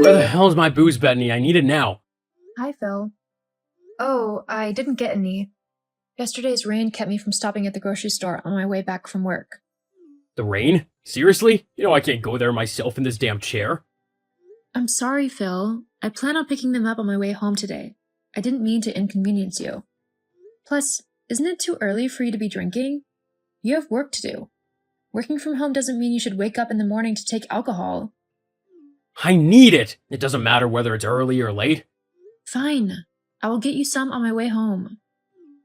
Where the hell's my booze, Bethany? I need it now. Hi, Phil. Oh, I didn't get any. Yesterday's rain kept me from stopping at the grocery store on my way back from work. The rain? Seriously? You know I can't go there myself in this damn chair. I'm sorry, Phil. I plan on picking them up on my way home today. I didn't mean to inconvenience you. Plus, isn't it too early for you to be drinking? You have work to do. Working from home doesn't mean you should wake up in the morning to take alcohol. I need it! It doesn't matter whether it's early or late. Fine. I will get you some on my way home.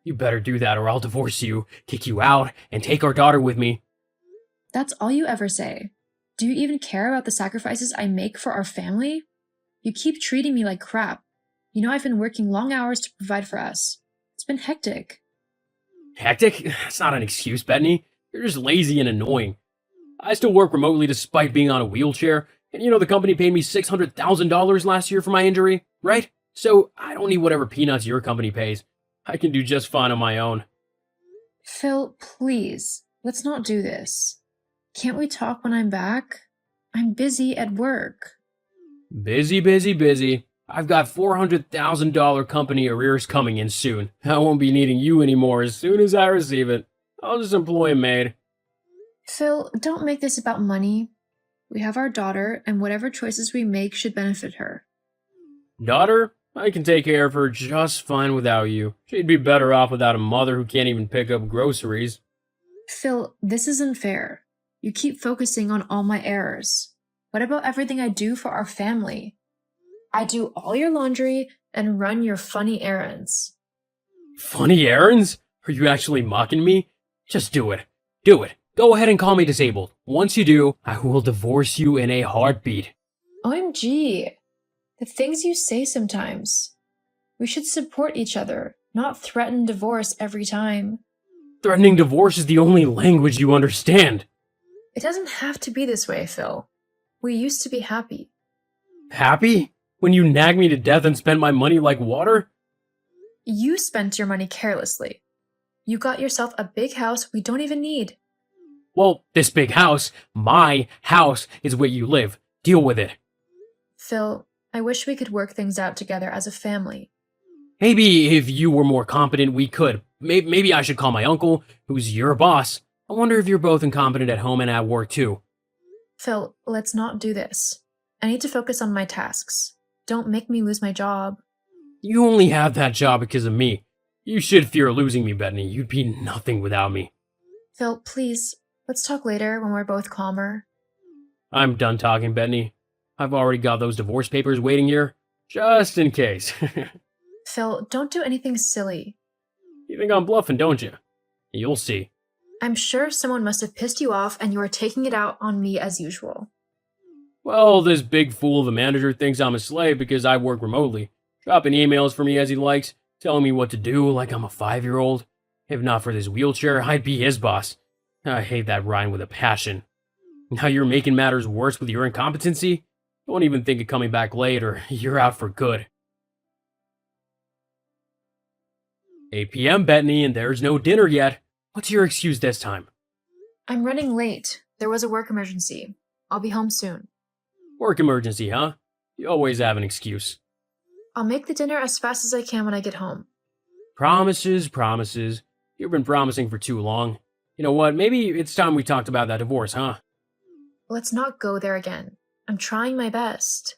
You better do that or I'll divorce you, kick you out, and take our daughter with me. That's all you ever say. Do you even care about the sacrifices I make for our family? You keep treating me like crap. You know I've been working long hours to provide for us. It's been hectic. Hectic? That's not an excuse, Bethany. You're just lazy and annoying. I still work remotely despite being on a wheelchair, and you know the company paid me $600,000 last year for my injury, right? So I don't need whatever peanuts your company pays. I can do just fine on my own. Phil, please, let's not do this. Can't we talk when I'm back? I'm busy at work. Busy, busy, busy. I've got $400,000 company arrears coming in soon. I won't be needing you anymore as soon as I receive it. I'll just employ a maid. Phil, don't make this about money. We have our daughter, and whatever choices we make should benefit her. Daughter, I can take care of her just fine without you. She'd be better off without a mother who can't even pick up groceries. Phil, this isn't fair. You keep focusing on all my errors. What about everything I do for our family? I do all your laundry and run your funny errands. Funny errands? Are you actually mocking me? Just do it. Do it. Go ahead and call me disabled. Once you do, I will divorce you in a heartbeat. OMG. The things you say sometimes. We should support each other, not threaten divorce every time. Threatening divorce is the only language you understand. It doesn't have to be this way, Phil. We used to be happy. Happy? When you nagged me to death and spent my money like water? You spent your money carelessly. You got yourself a big house we don't even need. Well, this big house, my house, is where you live. Deal with it. Phil, I wish we could work things out together as a family. Maybe if you were more competent, we could. Maybe I should call my uncle, who's your boss. I wonder if you're both incompetent at home and at work too. Phil, let's not do this. I need to focus on my tasks. Don't make me lose my job. You only have that job because of me. You should fear losing me, Bethany. You'd be nothing without me. Phil, please, let's talk later when we're both calmer. I'm done talking, Bethany. I've already got those divorce papers waiting here, just in case. Phil, don't do anything silly. You think I'm bluffing, don't you? You'll see. I'm sure someone must have pissed you off and you are taking it out on me as usual. Well, this big fool of a manager thinks I'm a slave because I work remotely, dropping emails for me as he likes, telling me what to do like I'm a 5-year-old. If not for this wheelchair, I'd be his boss. I hate that Ryan with a passion. Now you're making matters worse with your incompetency? Don't even think of coming back late or you're out for good. 8 p.m., Bethany, and there's no dinner yet. What's your excuse this time? I'm running late. There was a work emergency. I'll be home soon. Work emergency, huh? You always have an excuse. I'll make the dinner as fast as I can when I get home. Promises, promises. You've been promising for too long. You know what, maybe it's time we talked about that divorce, huh? Let's not go there again. I'm trying my best.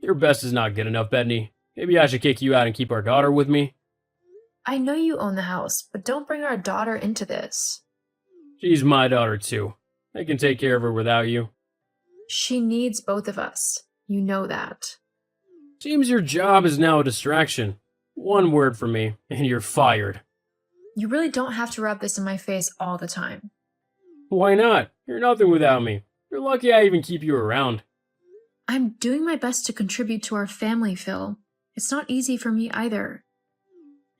Your best is not good enough, Bethany. Maybe I should kick you out and keep our daughter with me. I know you own the house, but don't bring our daughter into this. She's my daughter too. I can take care of her without you. She needs both of us. You know that. Seems your job is now a distraction. One word from me, and you're fired. You really don't have to rub this in my face all the time. Why not? You're nothing without me. You're lucky I even keep you around. I'm doing my best to contribute to our family, Phil. It's not easy for me either.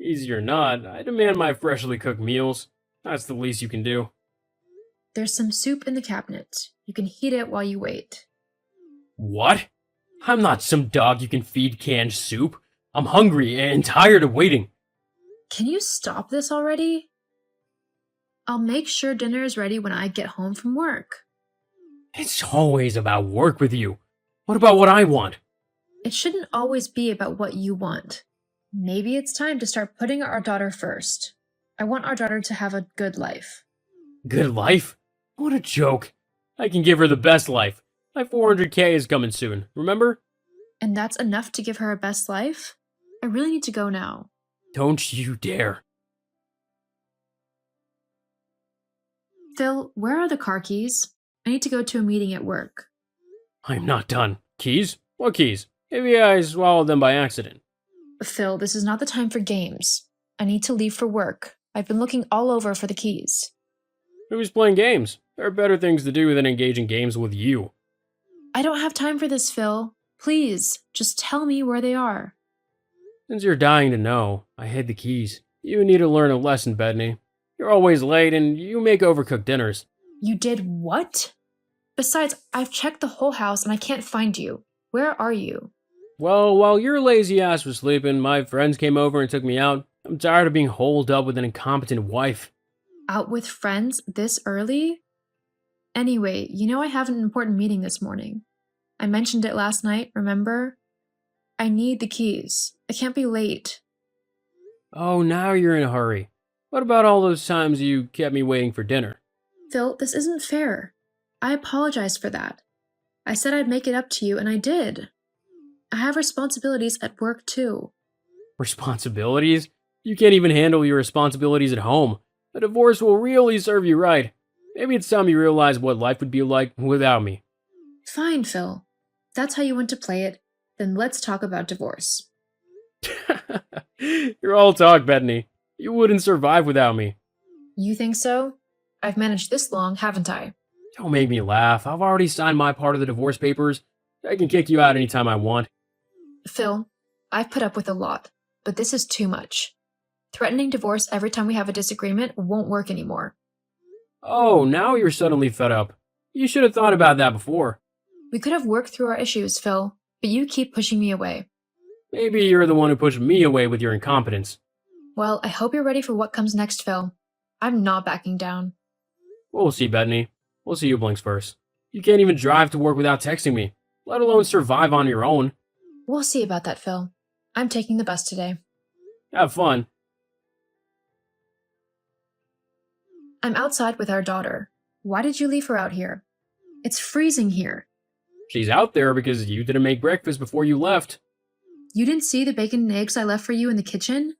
Easy or not, I demand my freshly cooked meals. That's the least you can do. There's some soup in the cabinet. You can heat it while you wait. What? I'm not some dog you can feed canned soup. I'm hungry and tired of waiting. Can you stop this already? I'll make sure dinner is ready when I get home from work. It's always about work with you. What about what I want? It shouldn't always be about what you want. Maybe it's time to start putting our daughter first. I want our daughter to have a good life. Good life? What a joke. I can give her the best life. My 400K is coming soon, remember? And that's enough to give her a best life? I really need to go now. Don't you dare. Phil, where are the car keys? I need to go to a meeting at work. I'm not done. Keys? What keys? Maybe I swallowed them by accident. Phil, this is not the time for games. I need to leave for work. I've been looking all over for the keys. Who's playing games? There are better things to do than engage in games with you. I don't have time for this, Phil. Please, just tell me where they are. Since you're dying to know, I hid the keys. You need to learn a lesson, Bethany. You're always late and you make overcooked dinners. You did what? Besides, I've checked the whole house and I can't find you. Where are you? Well, while your lazy ass was sleeping, my friends came over and took me out. I'm tired of being holed up with an incompetent wife. Out with friends this early? Anyway, you know I have an important meeting this morning. I mentioned it last night, remember? I need the keys. I can't be late. Oh, now you're in a hurry. What about all those times you kept me waiting for dinner? Phil, this isn't fair. I apologize for that. I said I'd make it up to you, and I did. I have responsibilities at work, too. Responsibilities? You can't even handle your responsibilities at home. A divorce will really serve you right. Maybe it's time you realize what life would be like without me. Fine, Phil. That's how you want to play it. Then let's talk about divorce. You're all talk, Bethany. You wouldn't survive without me. You think so? I've managed this long, haven't I? Don't make me laugh. I've already signed my part of the divorce papers. I can kick you out anytime I want. Phil, I've put up with a lot, but this is too much. Threatening divorce every time we have a disagreement won't work anymore. Oh, now you're suddenly fed up. You should have thought about that before. We could have worked through our issues, Phil, but you keep pushing me away. Maybe you're the one who pushed me away with your incompetence. Well, I hope you're ready for what comes next, Phil. I'm not backing down. We'll see, Bethany. We'll see who blinks first. You can't even drive to work without texting me, let alone survive on your own. We'll see about that, Phil. I'm taking the bus today. Have fun. I'm outside with our daughter. Why did you leave her out here? It's freezing here. She's out there because you didn't make breakfast before you left. You didn't see the bacon and eggs I left for you in the kitchen?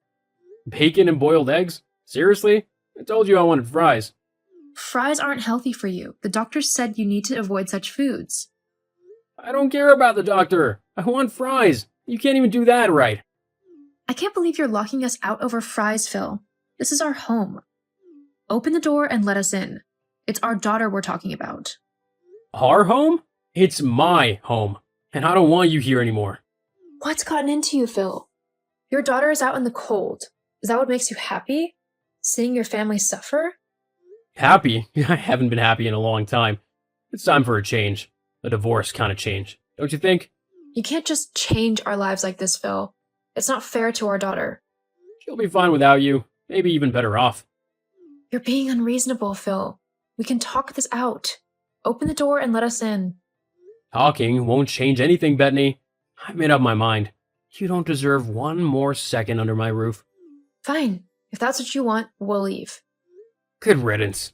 Bacon and boiled eggs? Seriously? I told you I wanted fries. Fries aren't healthy for you. The doctor said you need to avoid such foods. I don't care about the doctor. I want fries. You can't even do that right. I can't believe you're locking us out over fries, Phil. This is our home. Open the door and let us in. It's our daughter we're talking about. Our home? It's my home. And I don't want you here anymore. What's gotten into you, Phil? Your daughter is out in the cold. Is that what makes you happy? Seeing your family suffer? Happy? I haven't been happy in a long time. It's time for a change. A divorce kind of change. Don't you think? You can't just change our lives like this, Phil. It's not fair to our daughter. She'll be fine without you. Maybe even better off. You're being unreasonable, Phil. We can talk this out. Open the door and let us in. Talking won't change anything, Bethany. I've made up my mind. You don't deserve one more second under my roof. Fine. If that's what you want, we'll leave. Good riddance.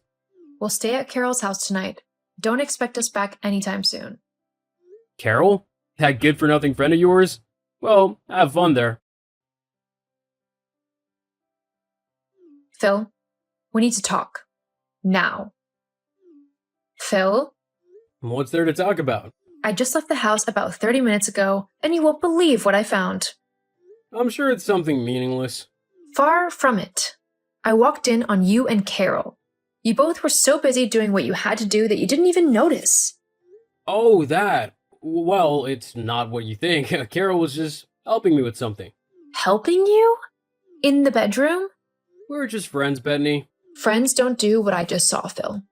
We'll stay at Carol's house tonight. Don't expect us back anytime soon. Carol? That good-for-nothing friend of yours? Well, have fun there. Phil, we need to talk. Now. Phil? What's there to talk about? I just left the house about 30 minutes ago, and you won't believe what I found. I'm sure it's something meaningless. Far from it. I walked in on you and Carol. You both were so busy doing what you had to do that you didn't even notice. Oh, that. Well, it's not what you think. Carol was just helping me with something. Helping you? In the bedroom? We're just friends, Bethany. Friends don't do what I just saw, Phil.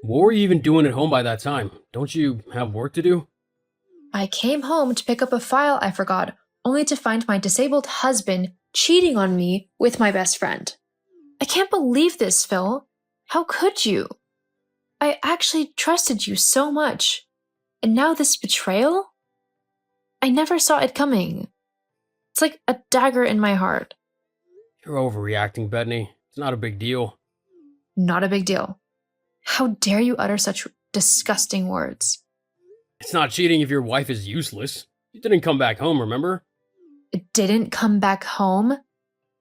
What were you even doing at home by that time? Don't you have work to do? I came home to pick up a file I forgot, only to find my disabled husband cheating on me with my best friend. I can't believe this, Phil. How could you? I actually trusted you so much. And now this betrayal? I never saw it coming. It's like a dagger in my heart. You're overreacting, Bethany. It's not a big deal. Not a big deal. How dare you utter such disgusting words? It's not cheating if your wife is useless. You didn't come back home, remember? It didn't come back home?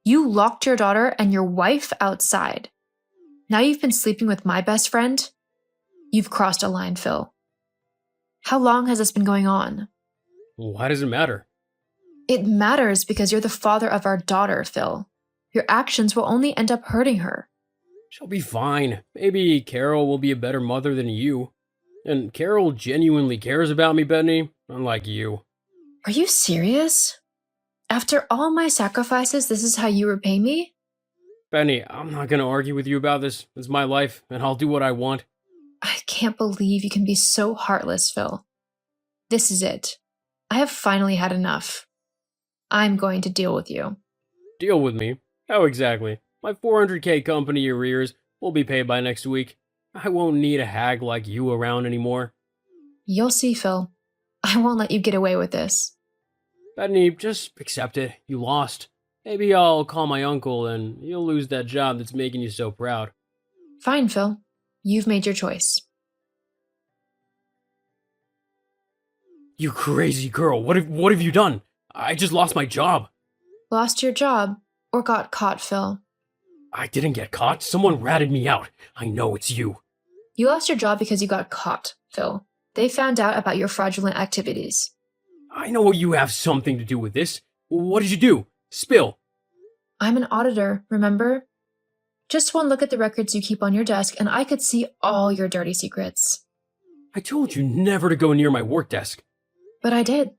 You locked your daughter and your wife outside. Now you've been sleeping with my best friend? You've crossed a line, Phil. How long has this been going on? Why does it matter? It matters because you're the father of our daughter, Phil. Your actions will only end up hurting her. She'll be fine. Maybe Carol will be a better mother than you. And Carol genuinely cares about me, Bethany, unlike you. Are you serious? After all my sacrifices, this is how you repay me? Bethany, I'm not gonna argue with you about this. It's my life, and I'll do what I want. I can't believe you can be so heartless, Phil. This is it. I have finally had enough. I'm going to deal with you. Deal with me? How exactly? My 400K company arrears will be paid by next week. I won't need a hag like you around anymore. You'll see, Phil. I won't let you get away with this. Bethany, just accept it. You lost. Maybe I'll call my uncle and you'll lose that job that's making you so proud. Fine, Phil. You've made your choice. You crazy girl. What have you done? I just lost my job. Lost your job or got caught, Phil? I didn't get caught. Someone ratted me out. I know it's you. You lost your job because you got caught, Phil. They found out about your fraudulent activities. I know you have something to do with this. What did you do? Spill. I'm an auditor, remember? Just one look at the records you keep on your desk and I could see all your dirty secrets. I told you never to go near my work desk. But I did.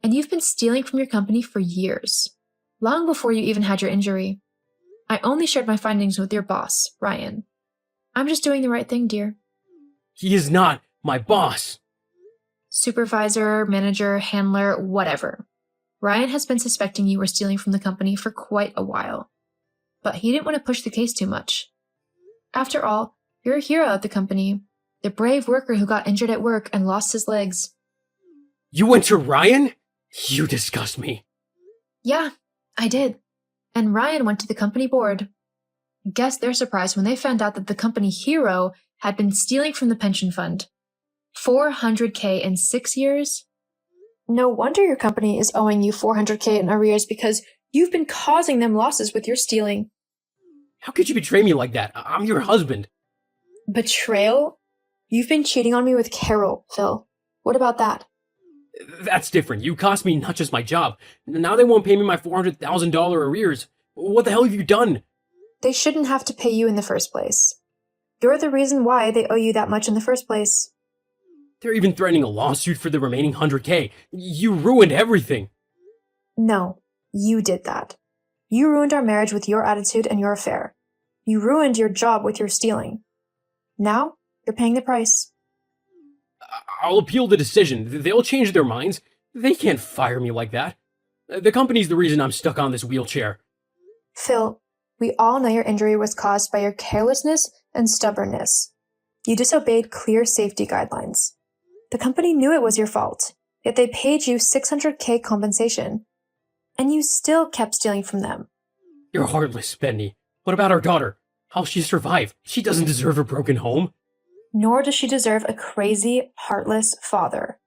And you've been stealing from your company for years. Long before you even had your injury. I only shared my findings with your boss, Ryan. I'm just doing the right thing, dear. He is not my boss. Supervisor, manager, handler, whatever. Ryan has been suspecting you were stealing from the company for quite a while. But he didn't want to push the case too much. After all, you're a hero at the company. The brave worker who got injured at work and lost his legs. You went to Ryan? You disgust me. Yeah, I did. And Ryan went to the company board. Guess they're surprised when they found out that the company hero had been stealing from the pension fund. $400K in 6 years? No wonder your company is owing you $400K in arrears because you've been causing them losses with your stealing. How could you betray me like that? I'm your husband. Betrayal? You've been cheating on me with Carol, Phil. What about that? That's different. You cost me not just my job. Now they won't pay me my $400,000 arrears. What the hell have you done? They shouldn't have to pay you in the first place. You're the reason why they owe you that much in the first place. They're even threatening a lawsuit for the remaining 100K. You ruined everything. No, you did that. You ruined our marriage with your attitude and your affair. You ruined your job with your stealing. Now, you're paying the price. I'll appeal the decision. They'll change their minds. They can't fire me like that. The company's the reason I'm stuck on this wheelchair. Phil, we all know your injury was caused by your carelessness and stubbornness. You disobeyed clear safety guidelines. The company knew it was your fault, yet they paid you $600K compensation. And you still kept stealing from them. You're heartless, Benny. What about our daughter? How'll she survive? She doesn't deserve a broken home. Nor does she deserve a crazy, heartless father.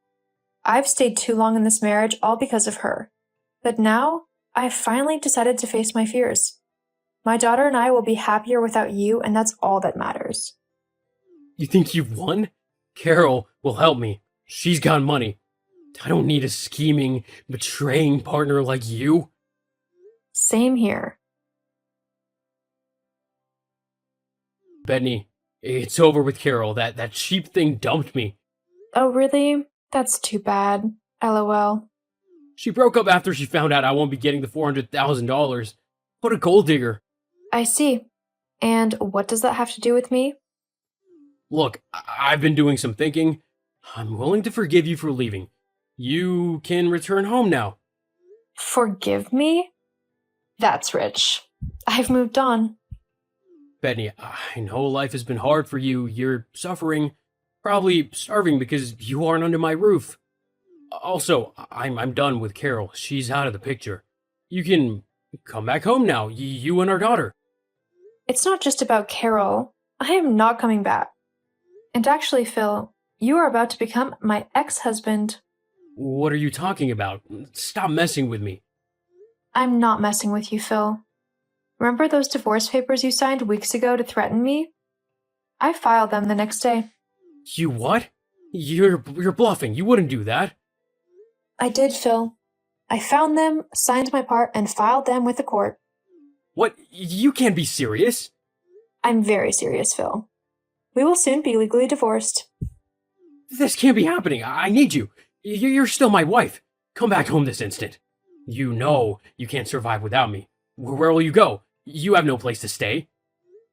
I've stayed too long in this marriage all because of her. But now, I've finally decided to face my fears. My daughter and I will be happier without you, and that's all that matters. You think you've won? Carol will help me. She's got money. I don't need a scheming, betraying partner like you. Same here. Benny, it's over with Carol. That cheap thing dumped me. Oh, really? That's too bad. LOL. She broke up after she found out I won't be getting the $400,000. What a gold digger. I see. And what does that have to do with me? Look, I've been doing some thinking. I'm willing to forgive you for leaving. You can return home now. Forgive me? That's rich. I've moved on. Benny, I know life has been hard for you. You're suffering, probably starving because you aren't under my roof. Also, I'm done with Carol. She's out of the picture. You can come back home now, you and our daughter. It's not just about Carol. I am not coming back. And actually, Phil, you are about to become my ex-husband. What are you talking about? Stop messing with me. I'm not messing with you, Phil. Remember those divorce papers you signed weeks ago to threaten me? I filed them the next day. You what? You're bluffing. You wouldn't do that. I did, Phil. I found them, signed my part, and filed them with the court. What? You can't be serious. I'm very serious, Phil. We will soon be legally divorced. This can't be happening. I need you. You're still my wife. Come back home this instant. You know you can't survive without me. Where will you go? You have no place to stay.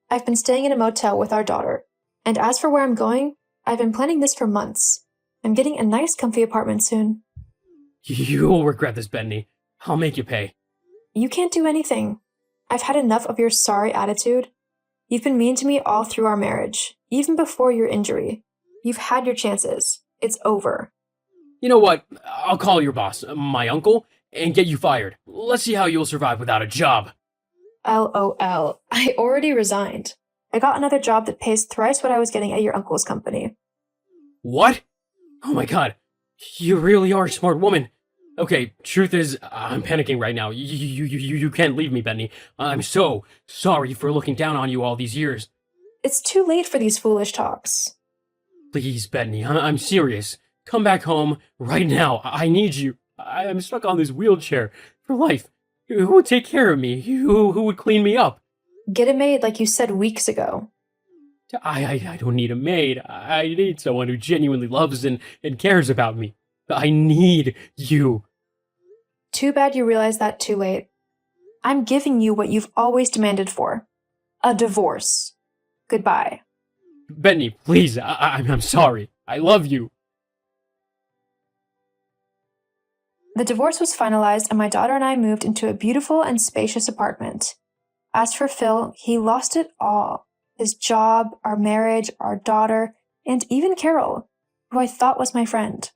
I've been staying in a motel with our daughter. And as for where I'm going, I've been planning this for months. I'm getting a nice, comfy apartment soon. You'll regret this, Benny. I'll make you pay. You can't do anything. I've had enough of your sorry attitude. You've been mean to me all through our marriage, even before your injury. You've had your chances. It's over. You know what? I'll call your boss, my uncle, and get you fired. Let's see how you'll survive without a job. LOL. I already resigned. I got another job that pays thrice what I was getting at your uncle's company. What? Oh my god. You really are a smart woman. Okay, truth is, I'm panicking right now. You can't leave me, Benny. I'm so sorry for looking down on you all these years. It's too late for these foolish talks. Please, Benny, I'm serious. Come back home right now. I need you. I'm stuck on this wheelchair for life. Who would take care of me? Who would clean me up? Get a maid like you said weeks ago. I don't need a maid. I need someone who genuinely loves and cares about me. I need you. Too bad you realized that too late. I'm giving you what you've always demanded for. A divorce. Goodbye. Benny, please, I'm sorry. I love you. The divorce was finalized and my daughter and I moved into a beautiful and spacious apartment. As for Phil, he lost it all. His job, our marriage, our daughter, and even Carol, who I thought was my friend.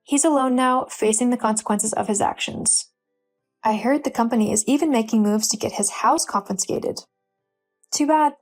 He's alone now, facing the consequences of his actions. I heard the company is even making moves to get his house confiscated. Too bad.